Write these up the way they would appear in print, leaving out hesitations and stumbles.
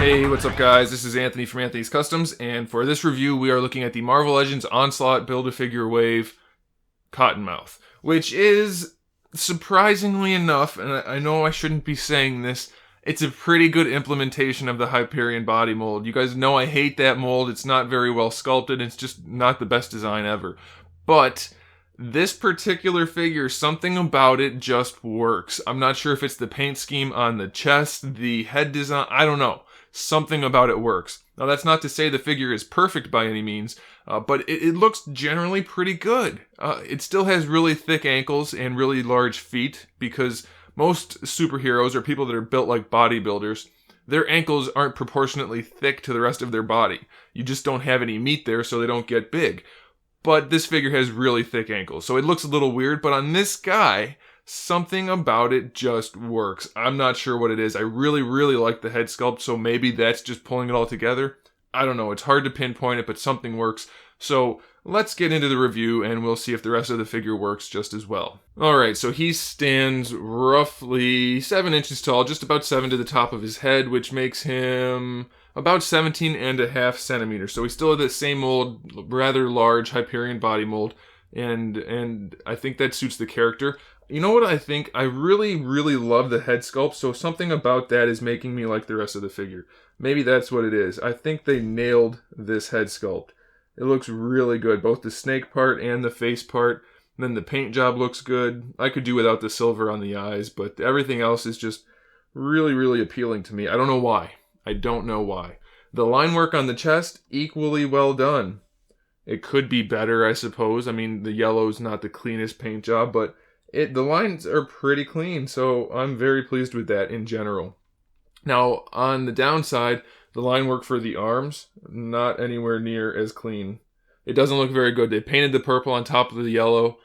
Hey, what's up guys? This is Anthony from Anthony's Customs, and for this review we are looking at the Marvel Legends Onslaught Build-A-Figure Wave Cottonmouth, which is, surprisingly enough, and I know I shouldn't be saying this, it's a pretty good implementation of the Hyperion body mold. You guys know I hate that mold. It's not very well sculpted. It's just not the best design ever. But this particular figure, something about it just works. I'm not sure if it's the paint scheme on the chest, the head design, I don't know. Something about it works. Now that's not to say the figure is perfect by any means, but it looks generally pretty good. It still has really thick ankles and really large feet, because most superheroes or people that are built like bodybuilders, their ankles aren't proportionately thick to the rest of their body. You just don't have any meat there, so they don't get big. But this figure has really thick ankles, so it looks a little weird, but on this guy, something about it just works. I'm not sure what it is. I really like the head sculpt, so maybe that's just pulling it all together. I don't know. It's hard to pinpoint it, but something works. So let's get into the review, and we'll see if the rest of the figure works just as well. Alright, so he stands roughly 7 inches tall, just about 7 to the top of his head, which makes him about 17.5 centimeters. So we still have the same mold, rather large Hyperion body mold, and I think that suits the character. You know what I think? I really love the head sculpt, so something about that is making me like the rest of the figure. Maybe that's what it is. I think they nailed this head sculpt. It looks really good, both the snake part and the face part. And then the paint job looks good. I could do without the silver on the eyes, but everything else is just really appealing to me. I don't know why. I don't know why. The line work on the chest, equally well done. It could be better, I suppose. I mean, the yellow's not the cleanest paint job, but the lines are pretty clean, so I'm very pleased with that in general. Now, on the downside, the line work for the arms, not anywhere near as clean. It doesn't look very good. They painted the purple on top of the yellow,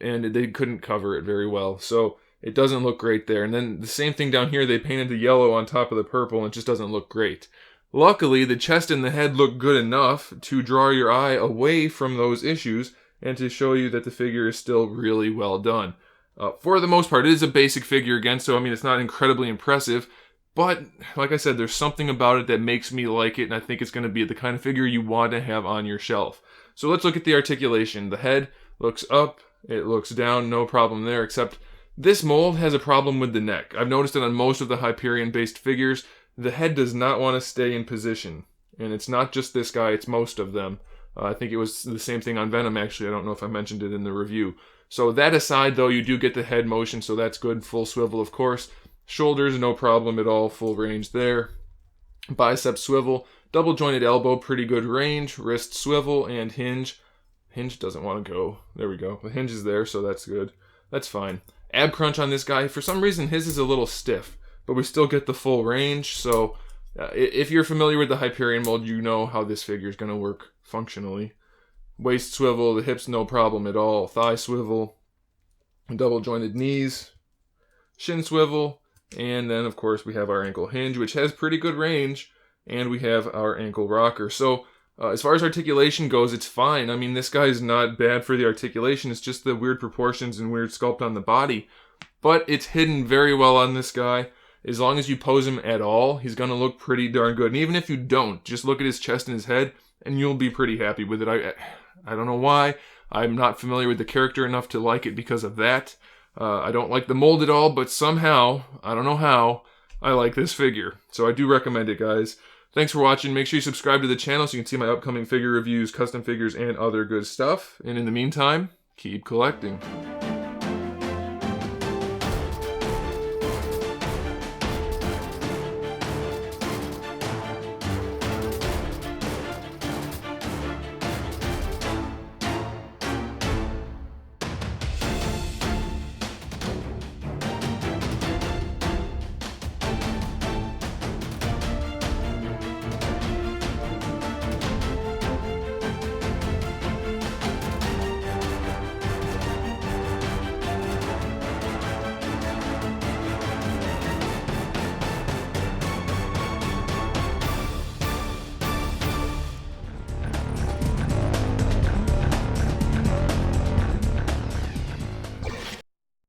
and they couldn't cover it very well, so it doesn't look great there. And then the same thing down here, they painted the yellow on top of the purple, and it just doesn't look great. Luckily, the chest and the head look good enough to draw your eye away from those issues, and to show you that the figure is still really well done. For the most part, it is a basic figure again, so I mean, it's not incredibly impressive, but like I said, there's something about it that makes me like it, and I think it's going to be the kind of figure you want to have on your shelf. So let's look at the articulation. The head looks up, it looks down, no problem there, except this mold has a problem with the neck. I've noticed it on most of the Hyperion-based figures. The head does not want to stay in position, and it's not just this guy, it's most of them. I think it was the same thing on Venom, actually. I don't know if I mentioned it in the review. So that aside, though, you do get the head motion, so that's good. Full swivel, of course. Shoulders, no problem at all. Full range there. Bicep swivel. Double jointed elbow, pretty good range. Wrist swivel and hinge. Hinge doesn't want to go. There we go. The hinge is there, so that's good. That's fine. Ab crunch on this guy. For some reason, his is a little stiff, but we still get the full range, so if you're familiar with the Hyperion mold, you know how this figure is going to work functionally. Waist swivel, the hips no problem at all. Thigh swivel, double jointed knees, shin swivel, and then of course we have our ankle hinge, which has pretty good range, and we have our ankle rocker. So as far as articulation goes, it's fine. I mean, this guy's not bad for the articulation. It's just the weird proportions and weird sculpt on the body, but it's hidden very well on this guy. As long as you pose him at all, he's going to look pretty darn good. And even if you don't, just look at his chest and his head, and you'll be pretty happy with it. I don't know why. I'm not familiar with the character enough to like it because of that. I don't like the mold at all, but somehow, I don't know how, I like this figure. So I do recommend it, guys. Thanks for watching. Make sure you subscribe to the channel so you can see my upcoming figure reviews, custom figures, and other good stuff. And in the meantime, keep collecting.